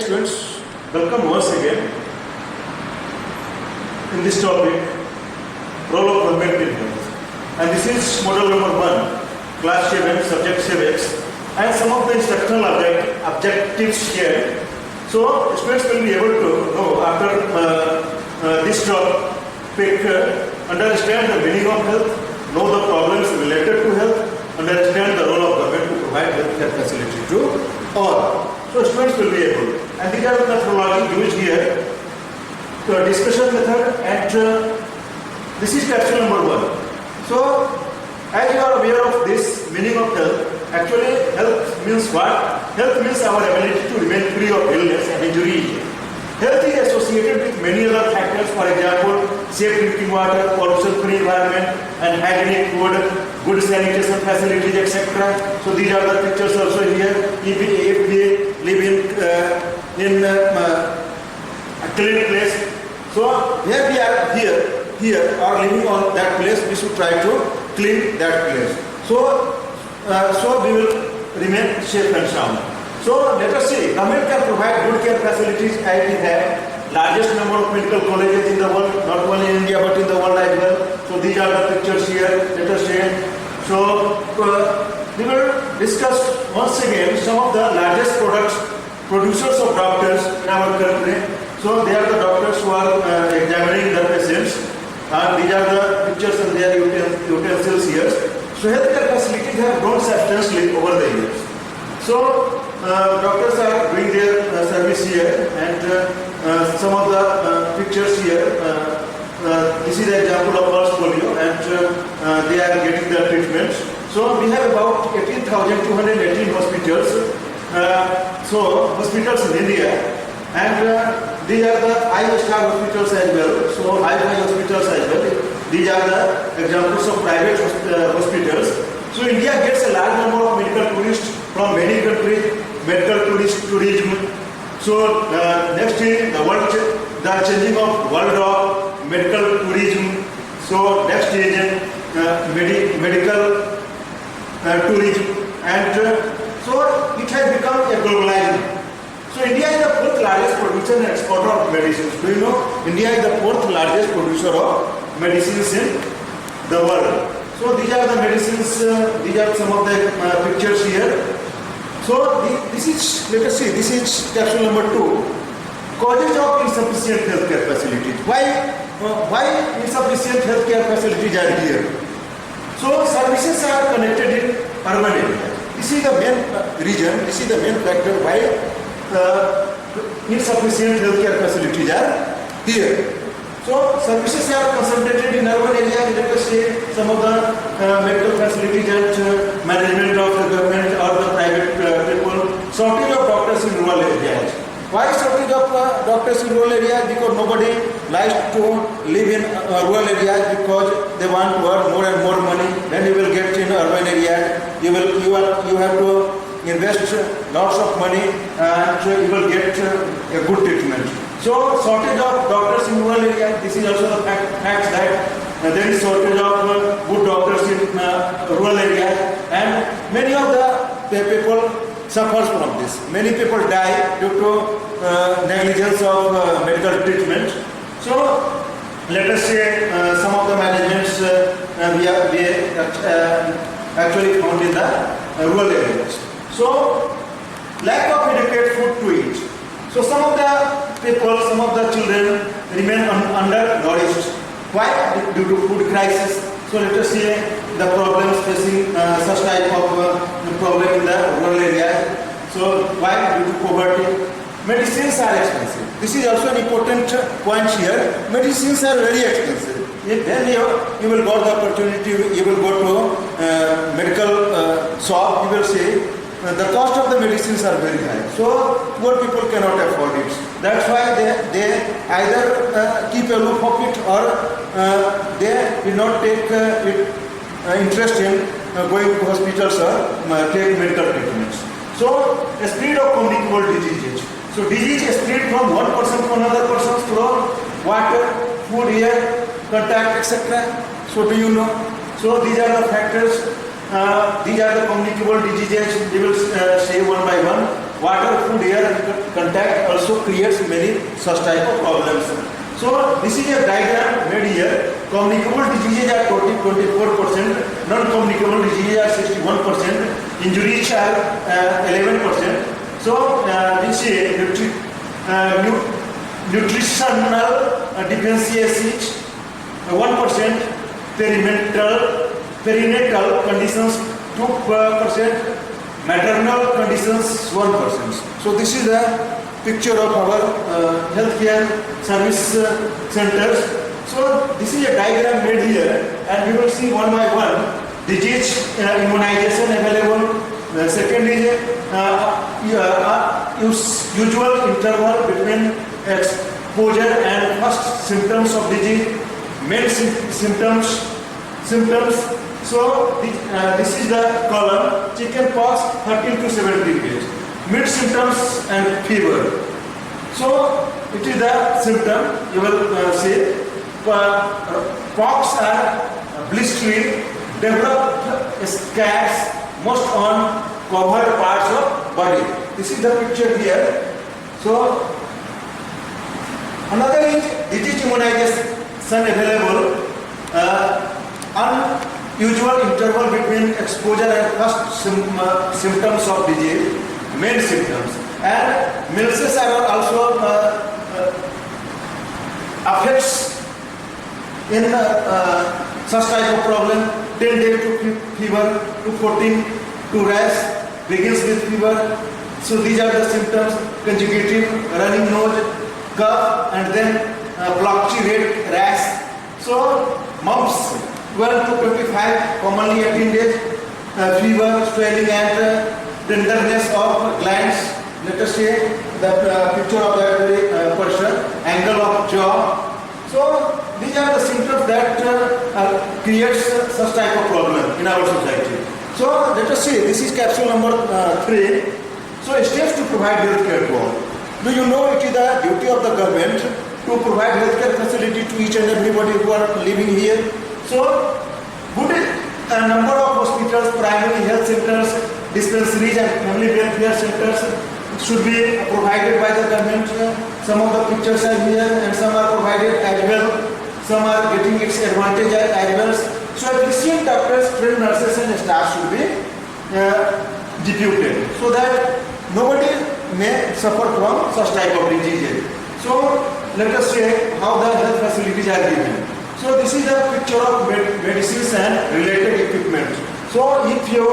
students, welcome once again in this topic, role of government in health. And this is model number 1, class 7, subject 7, and some of the instructional objectives here. So students will be able to know after this topic, understand the meaning of health, know the problems related to health, understand the role of government to provide healthcare facility to all. So students will be able. And these are the methodology used here. So discussion method, and this is capsule number 1. So as you are aware of this meaning of health, actually health means what? Health means our ability to remain free of illness and injury. Health is associated with many other factors, for example, safe drinking water, pollution-free environment, and hygienic food, good sanitation facilities, etc. So these are the pictures also here. If we live in a clean place, so where we are here or living on that place, we should try to clean that place. So we will remain safe and sound. So let us see, government can provide good care facilities as we have largest number of medical colleges in the world, not only in India but in the world as well. So these are the pictures here, let us see. So we will discuss once again some of the largest producers of doctors in our country. So they are the doctors who are examining the patients. These are the pictures and their utensils here. So healthcare facilities have grown substantially over the years. So doctors are doing their service here, and some of the pictures here. This is an example of pulse polio, and they are getting the treatment. So we have about 18,218 hospitals. So hospitals in India, and these are the 5-star hospitals as well. So high-fi hospitals as well. These are the examples of private hospitals. So India gets a large number of medical tourists from many countries, medical tourism. So next is the changing of world of medical tourism. So next is medical tourism, and so it has become a globalized. So India is the 4th largest producer and exporter of medicines. Do you know? India is the 4th largest producer of medicines in the world. So these are the medicines, these are some of the pictures here. So this is, let us see, this is capsule number 2. Causes of insufficient healthcare facilities. Why insufficient healthcare facilities are here? So services are connected in urban areas. This is the main reason, this is the main factor why insufficient healthcare facilities are here. So services are concentrated in urban areas. Let us say some of the medical facilities and management of the government or the private people. Shortage of doctors in rural areas. Why shortage of doctors in rural areas? Because nobody likes to live in rural areas because they want to earn more and more money. Then you will get in urban areas. You have to invest lots of money and you will get a good treatment. So shortage of doctors in rural areas. This is also the fact that there is shortage of good doctors in rural areas, and many of the people suffers from this. Many people die due to negligence of medical treatment. So let us say some of the managements we actually found in the rural areas. So lack of adequate food to eat. So some of the people, some of the children remain undernourished. Why? Due to food crisis. So let us say the problems facing such type of problem in the rural area. So why? Due to poverty. Medicines are expensive. This is also an important point here. Medicines are very expensive. Then you will got the opportunity, you will go to medical shop, you will say the cost of the medicines are very high. So poor people cannot afford it. That's why they either keep aloof of it, or they will not take interest in going to hospitals or take medical treatments. So a spread of communicable diseases. So disease is spread from one person to another person through water, food, air, contact, etc. So do you know? So these are the factors. These are the communicable diseases. We will say one by one. water, food, air contact also creates many such type of problems. So this is a diagram made here. Communicable diseases are 24%, non-communicable diseases are 61%, injuries are 11%. So this is nutritional deficiencies 1%, perinatal conditions 2%, maternal conditions 1%. So this is the picture of our healthcare service centers. So this is a diagram made here, and we will see one by one disease immunization available. The second is usual interval between exposure and first symptoms of disease, main symptoms. So this is the column: chicken pox 13 to 17 days, mid symptoms and fever. So it is the symptom. You will see pox are blistering, developed scars most on covered parts of body. This is the picture here. So another is disease immunization available. Unusual interval between exposure and first symptoms of disease, main symptoms, and measles are also affects in such type of problem. 10 days to fever, to 14 to rash, begins with fever. So these are the symptoms: conjugative, running nose, cough, and then blotchy red rash. So mumps 12 to 25, commonly 18 days, fever, swelling, and tenderness of glands. Let us say the picture of that person, angle of jaw. So these are the symptoms that creates such type of problem in our society. So let us see, this is capsule number 3. So steps to provide healthcare to all. Do you know it is the duty of the government to provide healthcare facility to each and everybody who are living here? So good number of hospitals, primary health centers, dispensaries and family welfare centers should be provided by the government. Some of the pictures are here and some are provided as well. Some are getting its advantage as well. So efficient doctors, trained nurses and staff should be deputed so that nobody may suffer from such type of diseases. So let us say how the health facilities are given. So this is a picture of medicines and related equipment. So if you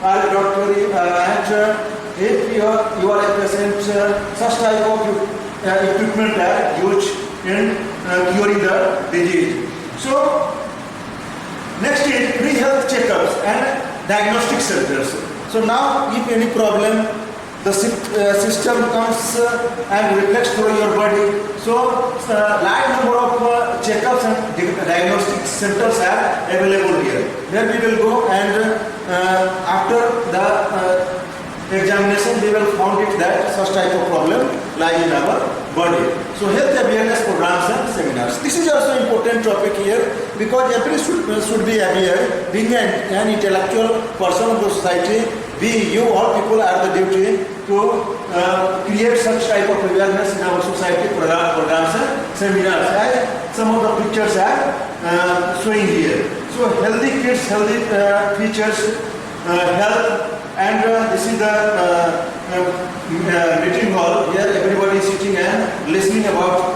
are a doctor and if you are a patient, such type of equipment are used in curing the disease. So next is free health checkups and diagnostic centers. So now if any problem, the system comes and reflects through your body. So large number of checkups and diagnostic centers are available here. Where we will go and after the examination we will find it that such type of problem lies in our body. So health awareness programs and seminars. This is also important topic here because every should be aware. Being an intellectual person of the society, you all people are the duty to create such type of awareness in our society, programs and seminars. As some of the pictures are showing here. So healthy kids, healthy features, health, and this is the meeting hall. Here everybody is sitting and listening about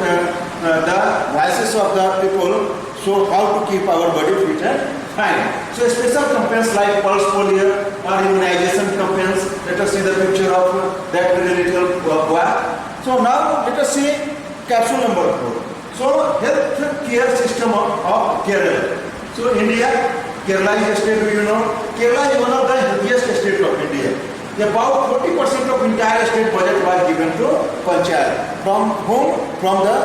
the voices of the people. So how to keep our body fit and fine. So special campaigns like pulse polio or immunization campaigns. Let us see the picture of that little boy. So now let us see capsule number 4. So health care system of Kerala. So India, Kerala is a state, do you know? Kerala is one of the healthiest states of India. About 40% of entire state budget was given to Panchayat. From whom? From the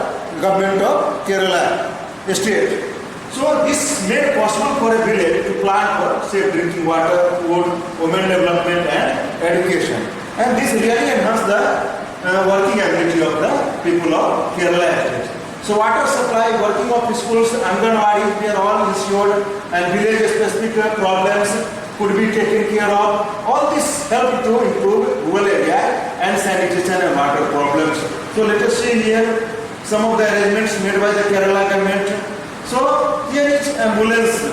government of Kerala state. So this made possible for a village to plan for safe drinking water, food, women development and education. And this really enhanced the working ability of the people of Kerala state. So water supply, working of schools, Anganwadi, they are all ensured, and village specific problems could be taken care of. All this help to improve rural area and sanitation and water problems. So let us see here some of the arrangements made by the Kerala government. So here is ambulance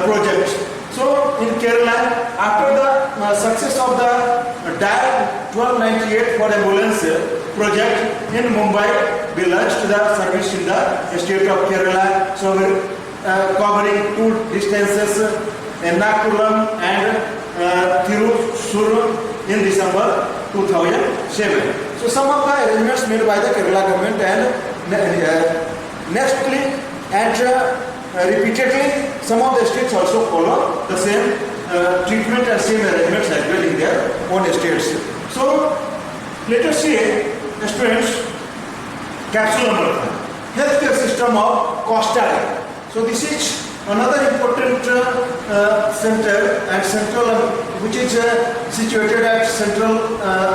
project. So in Kerala, after the success of the DAL 1298 for ambulance project in Mumbai, we launched the service in the state of Kerala. So covering two distances, Ernakulam and Thrissur in December 2007. So some of the arrangements made by the Kerala government and nextly and repeatedly some of the states also follow the same treatment and same arrangements as well in their own states. So let us see, students, capsule number 1, healthcare system of Costa Rica. So this is another important center and central, which is situated at Central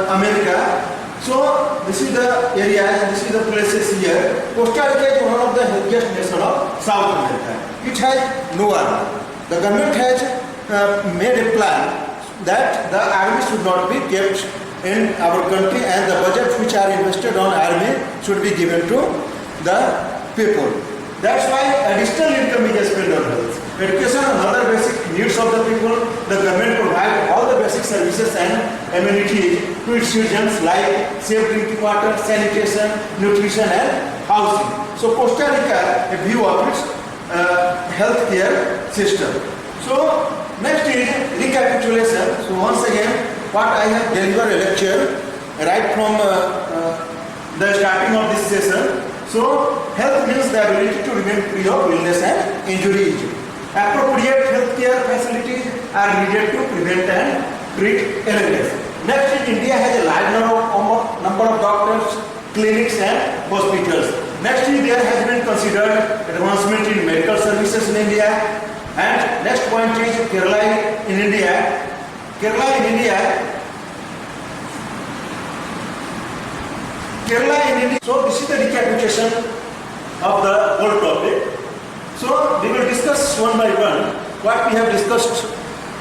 America. So this is the area and this is the places here. Costa Rica is one of the healthiest nations of South America. It has no army. The government has made a plan that the army should not be kept in our country and the budget which are invested on army should be given to the people. That's why additional income is spent on health. Education and other basic needs of the people, the government provides all the basic services and amenities to its citizens like safe drinking water, sanitation, nutrition and housing. So Costa Rica, a view of its healthcare system. So next is recapitulation. So once again, what I have delivered a lecture right from the starting of this session. So health means the ability to remain free of illness and injuries. Appropriate healthcare facilities are needed to prevent and treat illness. Next is India has a large number of doctors, clinics and hospitals. Next is there has been considered advancement in medical services in India. And next point is Kerala in India. Kerala in India. So this is the recapitulation of the whole topic. So we will discuss one by one what we have discussed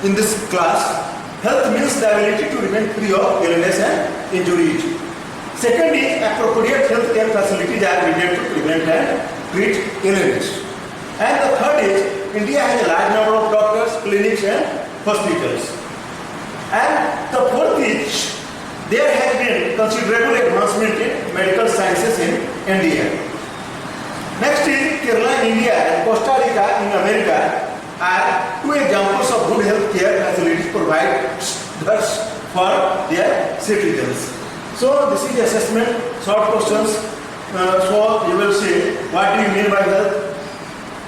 in this class. Health means the ability to remain free of illness and injuries. Second is appropriate healthcare facilities are needed to prevent and treat illness. And the third is India has a large number of doctors, clinics and hospitals. And the fourth is there has been considerable advancement in medical sciences in India. Next is Kerala in India and Costa Rica in America are two examples of good healthcare facilities provided for their citizens. So this is the assessment, short questions. So you will see what do you mean by health.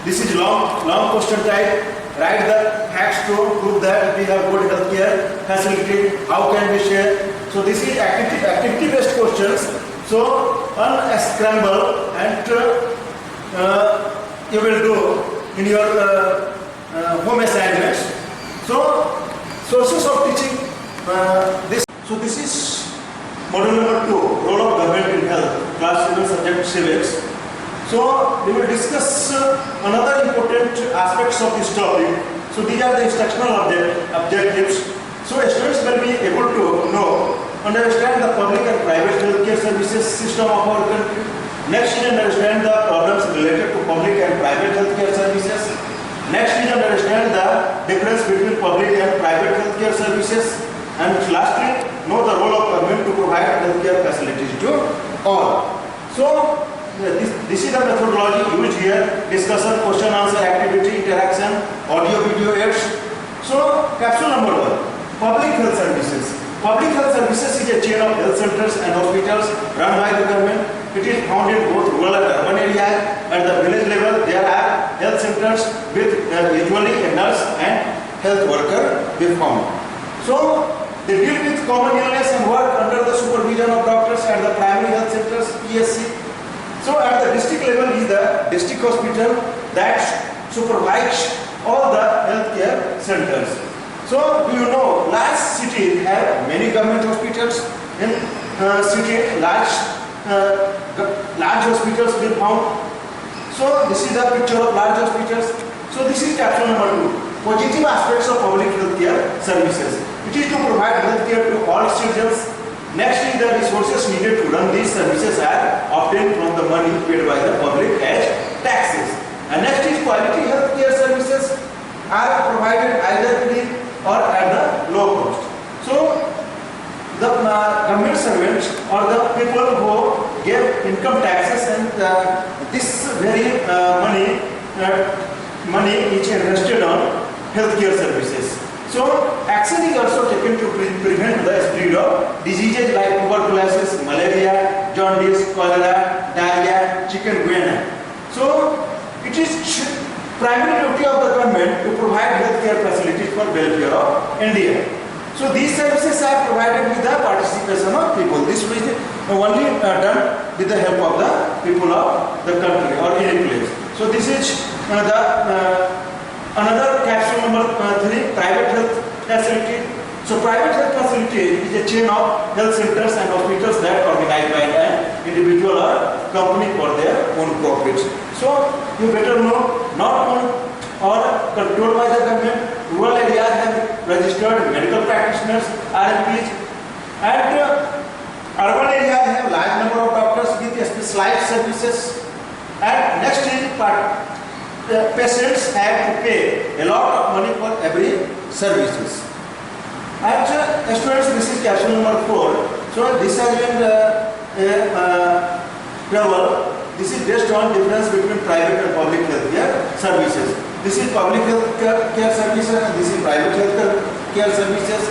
This is long question type. Write the facts to prove that we have good healthcare facility. How can we share? So this is activity-based questions. So unscramble and you will do in your home assignments. So sources of teaching this. So this is module number 2, role of government in health, class 7 subject civics. So we will discuss another important aspects of this topic. So these are the instructional objectives. So students will be able to know, understand the public and private healthcare services system of our country. Next is understand the problems related to public and private healthcare services. Next is understand the difference between public and private healthcare services. And lastly, know the role of government to provide healthcare facilities to all. So this is the methodology used here: discussion, question, answer, activity, interaction, audio, video aids. So capsule number 1. Public health services. Public health services is a chain of health centers and hospitals run by the government. It is found in both rural and urban areas. At the village level, there are health centers with usually a nurse and health worker be found. So they deal with common illness and work under the supervision of doctors at the primary health centers, PSC. So at the district level is the district hospital that supervises all the healthcare centers. So do you know large cities have many government hospitals? In city large hospitals will found. So this is the picture of large hospitals. So this is capsule number 2. positive aspects of public healthcare services. It is to provide healthcare to all citizens. Next is the resources needed to run these services are obtained from the money paid by the public as taxes. And next is quality healthcare services are provided either free or at the low cost. So the government servants or the people who give income taxes and this very money is invested on healthcare services. So action is also taken to prevent the spread of diseases like tuberculosis, malaria, jaundice, cholera, diarrhea, chikungunya. So it is primary duty of the government to provide healthcare facilities for welfare of India. So these services are provided with the participation of people. This is only done with the help of the people of the country or any place. So this is another capsule number 3, private health facility. So private health facility is a chain of health centers and hospitals that are organized by an individual or company for their own profits. So you better know, not owned or controlled by the government. Rural areas have registered medical practitioners, RMPs, and urban areas have large number of doctors with specialized services. And next is patients have to pay a lot of money for every services. And students, this is capsule number 4. So this has been travel. This is based on difference between private and public healthcare services. This is public health care services and this is private health care services.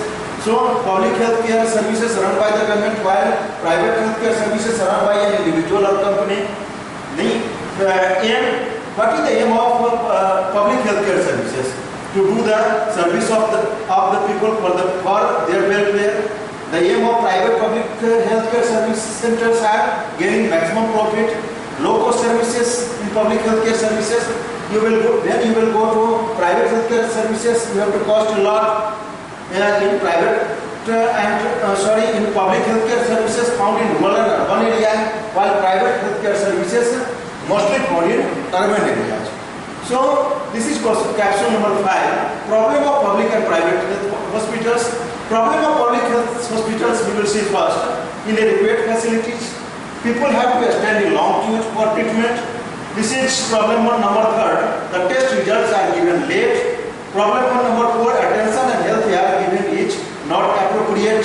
So public health care services run by the government while private health care services are run by an individual or company. What is the aim of public health care services? To do the service of the people for their welfare. The aim of private public health care service centers are gaining maximum profit, low cost services in public health care services. When you will go to private healthcare services, you have to cost a lot in private in public healthcare services found in rural and urban areas, while private healthcare services mostly found in urban areas. So this is capsule number 5. Problem of public and private health hospitals. Problem of public health hospitals we will see first. Inadequate facilities. People have to stand in long queues for treatment. This is problem number 3. The test results are given late. Problem number 4. Attention and health are given each not appropriate.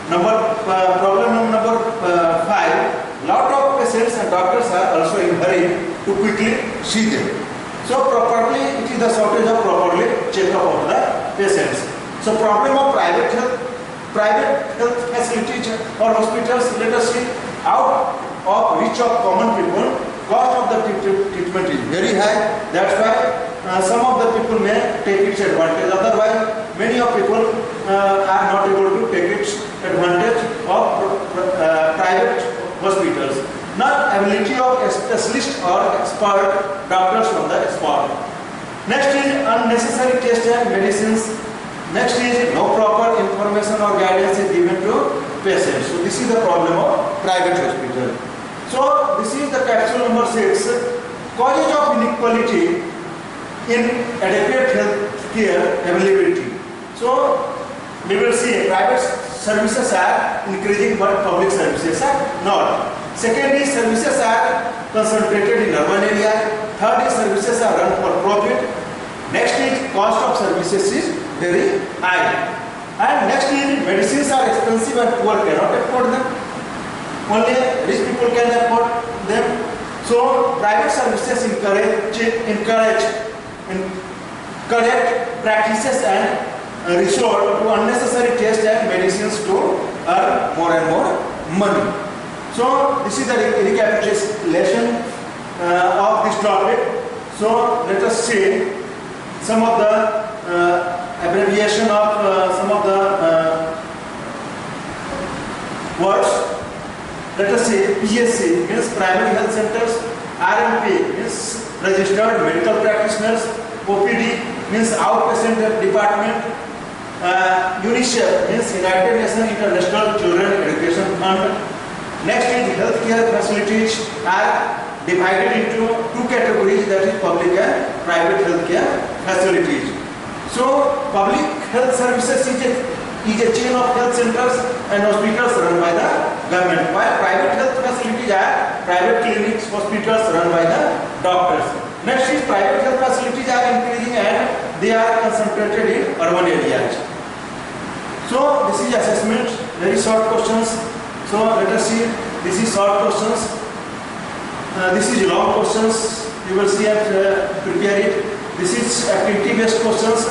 Problem number 5. Lot of patients and doctors are also in hurry to quickly see them. So it is the shortage of properly check-up of the patients. So problem of private health facilities or hospitals, let us see, out of reach of common people. Cost of the treatment is very high. That's why some of the people may take its advantage. Otherwise, many of people are not able to take its advantage of private hospitals. Not ability of specialist or expert doctors from the spot. Next is unnecessary tests and medicines. Next is no proper information or guidance is given to patients. So this is the problem of private hospital. So this is the capsule number 6. Causes of inequality in adequate health care availability. So we will see private services are increasing but public services are not. Second is services are concentrated in urban area. Third is services are run for profit. Next is cost of services is very high. And next is medicines are expensive and poor cannot afford them. Only rich people can afford them. So private services encourage correct practices and resort to unnecessary tests and medicines to earn more and more money. So this is the recapitulation of this topic. So let us see some of the abbreviation of some of the words. Let us say PSC means primary health centers, RMP means registered medical practitioners, OPD means outpatient department, UNICEF means United Nations International Children Education Fund. Next is healthcare facilities are divided into two categories, that is public and private healthcare facilities. So public health services is a chain of health centers and hospitals run by the government, while private health facilities are private clinics, hospitals run by the doctors. Next is private health facilities are increasing and they are concentrated in urban areas. So this is assessment, very short questions. So let us see, this is short questions, this is long questions, you will see and prepare it. This is activity based questions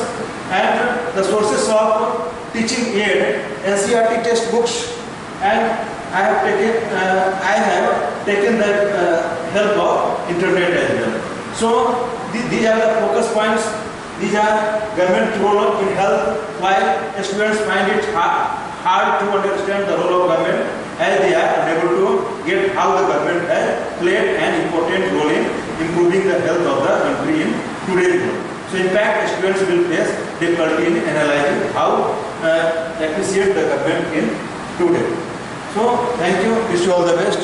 and the sources of teaching aid, NCERT textbooks, and I have taken the help of internet as well. So these are the focus points. These are government role in health, while students find it hard to understand the role of government as they are unable to get how the government has played an important role in improving the health of the country in today's world. So in fact, students will face difficulty in analyzing how efficient the government in today. So thank you, wish you all the best.